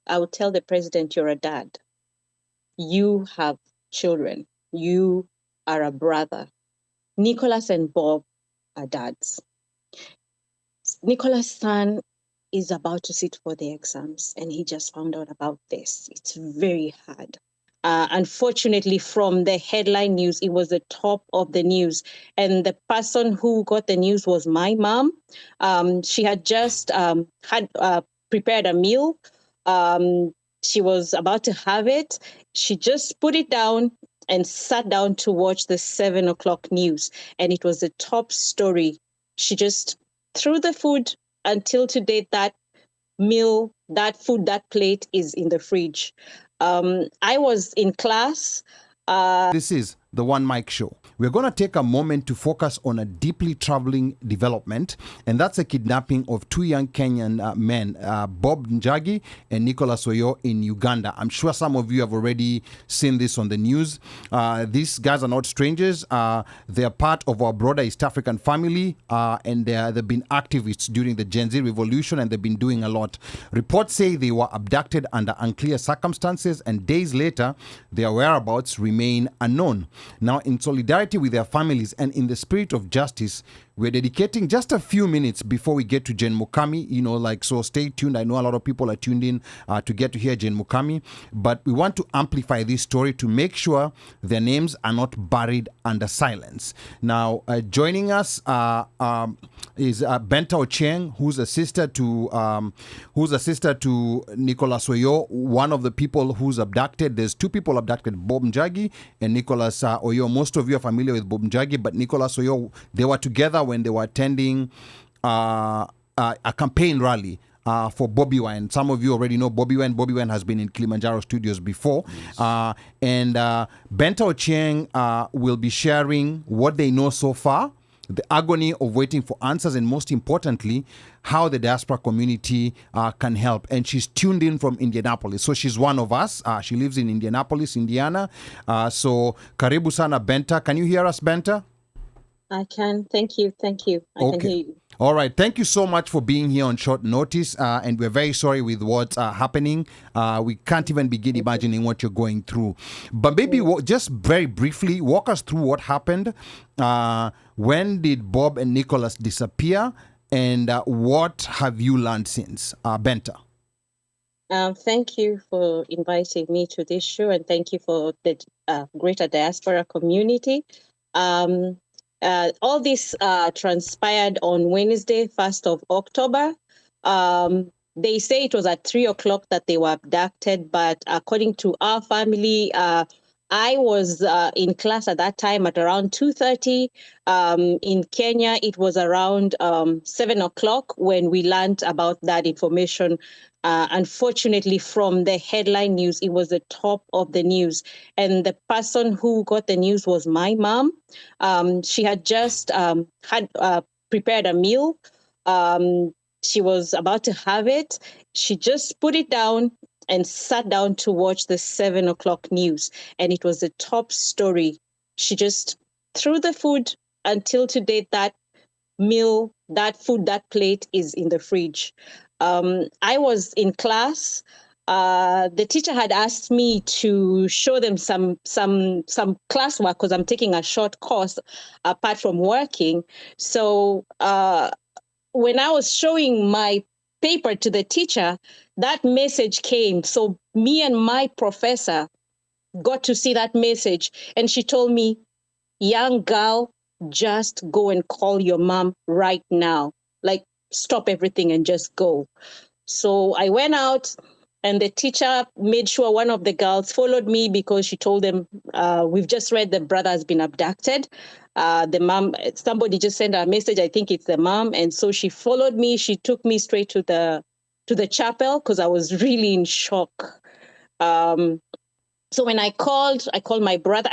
I would tell the president, you're a dad. You have children. You are a brother. Nicholas and Bob are dads. Nicholas' son is about to sit for the exams, and he just found out about this. It's very hard. Unfortunately, from the headline news, it was the top of the news. And the person who got the news was my mom. She had just had prepared a meal. She was about to have it. She just put it down and sat down to watch the 7 o'clock news. And it was the top story. She just threw the food until today. That meal, that food, that plate is in the fridge. I was in class. This is the OneMic Show. We're going to take a moment to focus on a deeply troubling development, and that's the kidnapping of two young Kenyan men, Bob Njagi and Nicholas Oyoo in Uganda. I'm sure some of you have already seen this on the news. These guys are not strangers. They're part of our broader East African family, and they've been activists during the Gen Z revolution, and they've been doing a lot. Reports say they were abducted under unclear circumstances, and days later, their whereabouts remain unknown. Now, in solidarity with their families and in the spirit of justice, we're dedicating just a few minutes before we get to Jen Mukami, so stay tuned. I know a lot of people are tuned in to get to hear Jen Mukami, but we want to amplify this story to make sure their names are not buried under silence. Now, joining us is Benta Ochieng, who's a sister to Nicholas Oyoo, one of the people who's abducted. There's two people abducted, Bob Njagi and Nicholas Oyoo. Most of you are familiar with Bob Njagi, but Nicholas Oyoo, they were together when they were attending a campaign rally for Bobby Wine. Some of you already know Bobby Wine. Bobby Wine has been in Kilimanjaro studios before. Yes. And Benta Ochieng will be sharing what they know so far, the agony of waiting for answers, and most importantly, how the diaspora community can help. And she's tuned in from Indianapolis. So she's one of us. She lives in Indianapolis, Indiana. So karibu sana, Benta. Can you hear us, Benta? I can. Thank you. I can hear you. All right. Thank you so much for being here on short notice. And we're very sorry with what's happening. We can't even begin imagining what you're going through. But maybe just very briefly, walk us through what happened. When did Bob and Nicholas disappear? And what have you learned since? Benta. Thank you for inviting me to this show. And thank you for the greater diaspora community. All this transpired on Wednesday, 1st of October. They say it was at 3 o'clock that they were abducted, but according to our family, I was in class at that time at around 2:30. In Kenya, it was around 7 o'clock when we learned about that information. Unfortunately, from the headline news, it was the top of the news. And the person who got the news was my mom. She had just had prepared a meal. She was about to have it. She just put it down and sat down to watch the 7 o'clock news. And it was the top story. She just threw the food until today. That meal, that food, that plate is in the fridge. I was in class. The teacher had asked me to show them some classwork because I'm taking a short course apart from working. So when I was showing my paper to the teacher, that message came. So me and my professor got to see that message, and she told me, young girl, just go and call your mom right now. Like, stop everything and just go. So I went out, and the teacher made sure one of the girls followed me because she told them, we've just read the brother has been abducted. The mom, somebody just sent her a message. I think it's the mom. And so she followed me. She took me straight to the chapel because I was really in shock. So when I called my brother.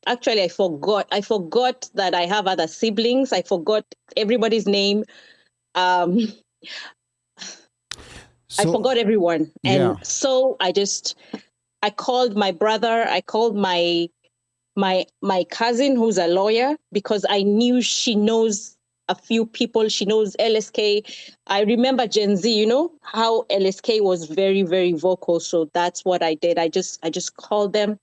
I forgot. I forgot that I have other siblings. I forgot everybody's name. I forgot everyone. And so I called my brother. I called my cousin, who's a lawyer, because I knew she knows a few people. She knows LSK. I remember Gen Z, how LSK was very, very vocal. So that's what I did. I just called them,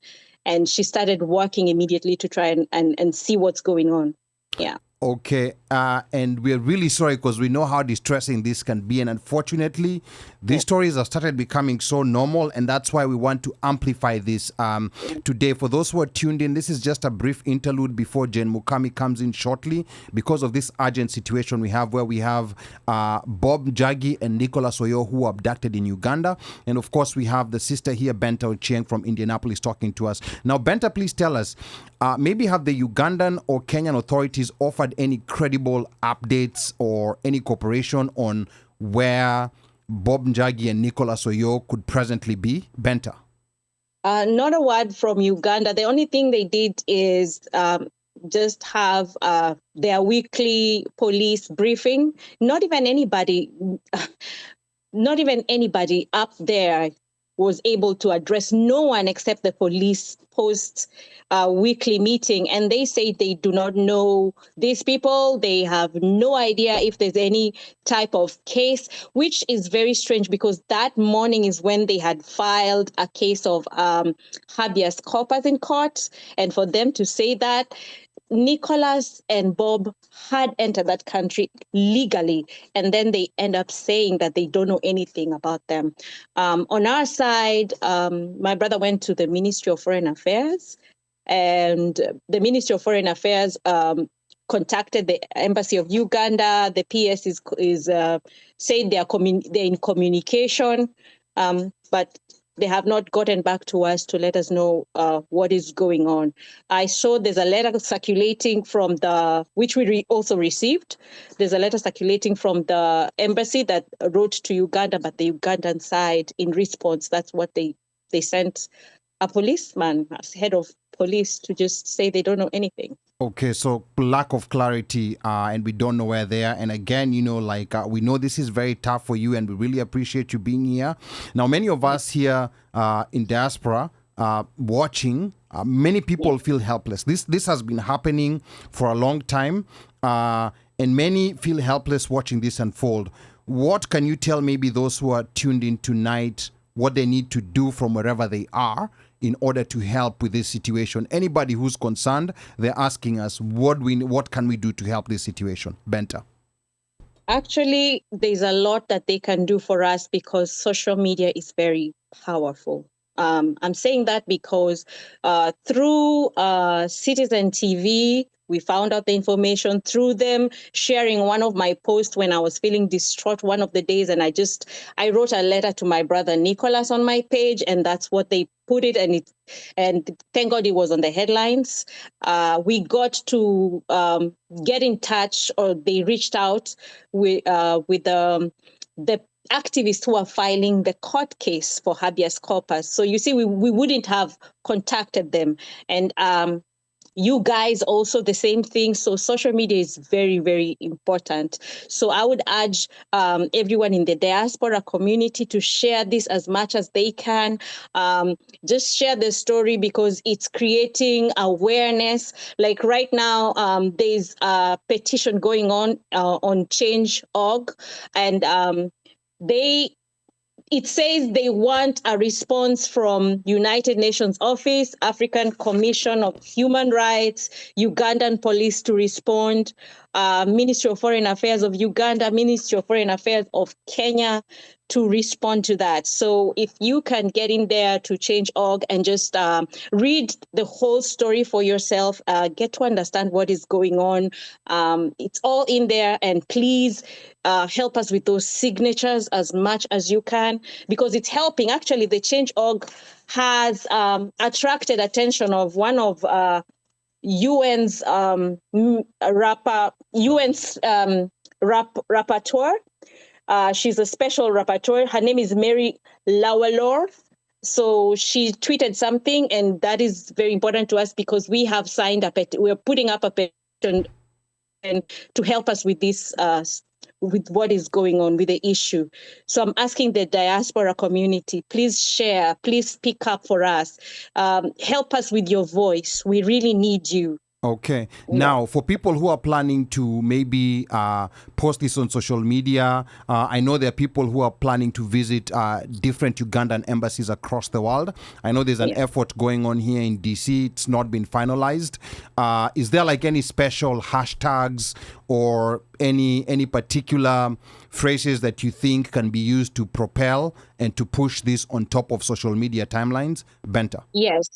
and she started working immediately to try and see what's going on. Yeah. Okay, and we're really sorry because we know how distressing this can be, and unfortunately, these stories have started becoming so normal, and that's why we want to amplify this today. For those who are tuned in, this is just a brief interlude before Jen Mukami comes in shortly because of this urgent situation we have where we have Bob Njagi and Nicholas Oyoo who were abducted in Uganda, and of course we have the sister here, Benta Ochieng from Indianapolis, talking to us. Now, Benta, please tell us, maybe have the Ugandan or Kenyan authorities offered any credible updates or any cooperation on where Bob Njagi and Nicholas Oyoo could presently be? Benta. Not a word from Uganda. The only thing they did is just have their weekly police briefing. Not even anybody up there was able to address, no one except the police post weekly meeting. And they say they do not know these people. They have no idea if there's any type of case, which is very strange because that morning is when they had filed a case of habeas corpus in court. And for them to say that, Nicholas and Bob had entered that country legally, and then they end up saying that they don't know anything about them. On our side, my brother went to the Ministry of Foreign Affairs, and the Ministry of Foreign Affairs contacted the Embassy of Uganda. The PS is saying they're in communication, but they have not gotten back to us to let us know what is going on. I saw there's a letter circulating from which we also received. There's a letter circulating from the embassy that wrote to Uganda, but the Ugandan side, in response, that's what they sent a policeman as head of police to just say they don't know anything. Okay, so lack of clarity, and we don't know where they are. And again, we know this is very tough for you, and we really appreciate you being here. Now, many of us here in Diaspora watching, many people feel helpless. This has been happening for a long time, and many feel helpless watching this unfold. What can you tell maybe those who are tuned in tonight what they need to do from wherever they are in order to help with this situation? Anybody who's concerned, they're asking us, what can we do to help this situation? Benta. Actually, there's a lot that they can do for us because social media is very powerful. I'm saying that because through Citizen TV, we found out the information through them sharing one of my posts when I was feeling distraught one of the days. And I wrote a letter to my brother Nicholas on my page, and that's what they put it. And thank God it was on the headlines. We got to get in touch, or they reached out with the activists who are filing the court case for habeas corpus. So you see, we wouldn't have contacted them. And you guys also the same thing. So social media is very, very important. So I would urge everyone in the diaspora community to share this as much as they can. Just share the story because it's creating awareness. Like right now, there's a petition going on Change.org, and it says they want a response from United Nations Office, African Commission of Human Rights, Ugandan police to respond, Ministry of Foreign Affairs of Uganda, Ministry of Foreign Affairs of Kenya to respond to that. So if you can get in there to Change.org and just read the whole story for yourself, get to understand what is going on. It's all in there, and please help us with those signatures as much as you can, because it's helping. Actually, the Change.org has attracted attention of one of UN's rapporteur. She's a special rapporteur. Her name is Mary Lawalor. So she tweeted something, and that is very important to us because we have signed up. We're putting up a petition and to help us with this, with what is going on with the issue. So I'm asking the diaspora community, please share, please speak up for us. Help us with your voice. We really need you. Okay. Yeah. Now, for people who are planning to maybe post this on social media, I know there are people who are planning to visit different Ugandan embassies across the world. I know there's an Yeah. effort going on here in DC. It's not been finalized. Is there like any special hashtags or any particular phrases that you think can be used to propel and to push this on top of social media timelines? Benta. Yes.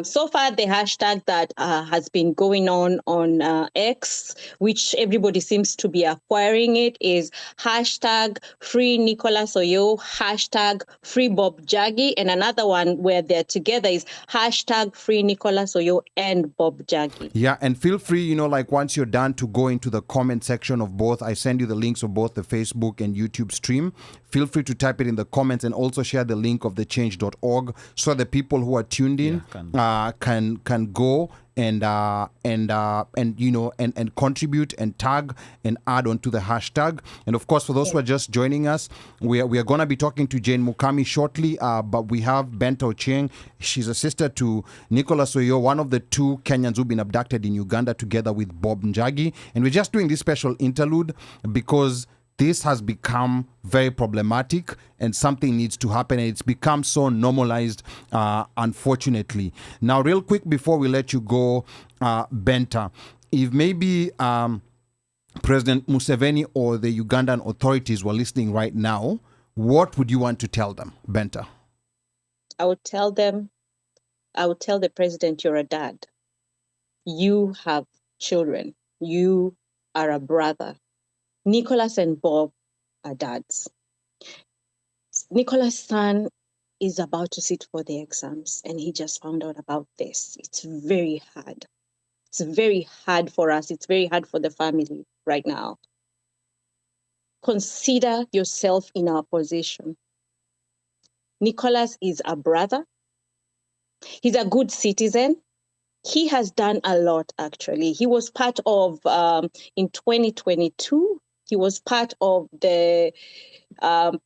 So far, the hashtag that has been going on X, which everybody seems to be acquiring it, is hashtag free Nicholas Oyoo, hashtag free Bob Njagi, and another one where they're together is hashtag free Nicholas Oyoo and Bob Njagi. Yeah, and feel free, like once you're done to go into the comment section of both. I send you the links of both the Facebook and YouTube stream. Feel free to type it in the comments and also share the link of thechange.org so the people who are tuned in can go and contribute and tag and add on to the hashtag. And of course, for those who are just joining us, we are going to be talking to Jane Mukami shortly, but we have Benta Ochieng. She's a sister to Nicholas Oyoo, one of the two Kenyans who've been abducted in Uganda together with Bob Njagi. And we're just doing this special interlude because this has become very problematic and something needs to happen, and it's become so normalized, unfortunately. Now, real quick before we let you go, Benta, if maybe President Museveni or the Ugandan authorities were listening right now, what would you want to tell them, Benta? I would tell the president, you're a dad. You have children. You are a brother. Nicholas and Bob are dads. Nicholas' son is about to sit for the exams and he just found out about this. It's very hard. It's very hard for us. It's very hard for the family right now. Consider yourself in our position. Nicholas is a brother. He's a good citizen. He has done a lot, actually. He was part of, in 2022, he was part of the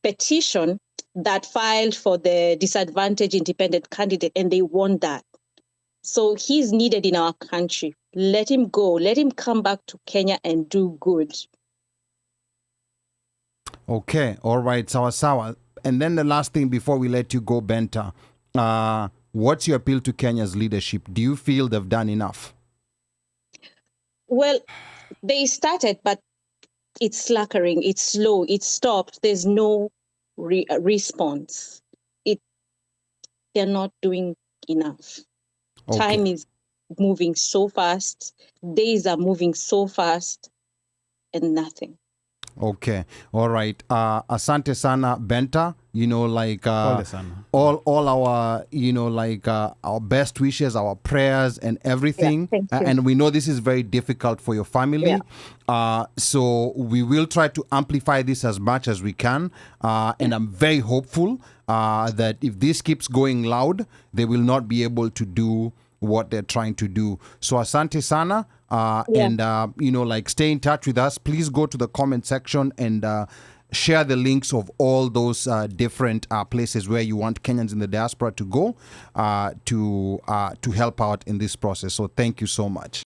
petition that filed for the disadvantaged independent candidate, and they won that. So he's needed in our country. Let him go. Let him come back to Kenya and do good. Okay, all right, sawa. And then the last thing before we let you go, Benta, what's your appeal to Kenya's leadership? Do you feel they've done enough? Well, they started, but it's slackering. It's slow. It stopped. There's no response. They're not doing enough. Okay. Time is moving so fast. Days are moving so fast, and nothing. Okay, all right. Asante sana, Benta. All our, our best wishes, our prayers, and everything. Yeah, thank you. And we know this is very difficult for your family. Yeah. So we will try to amplify this as much as we can. And I'm very hopeful that if this keeps going loud, they will not be able to do what they're trying to do. So asante sana. And stay in touch with us. Please go to the comment section and share the links of all those different places where you want Kenyans in the diaspora to go to help out in this process. So thank you so much.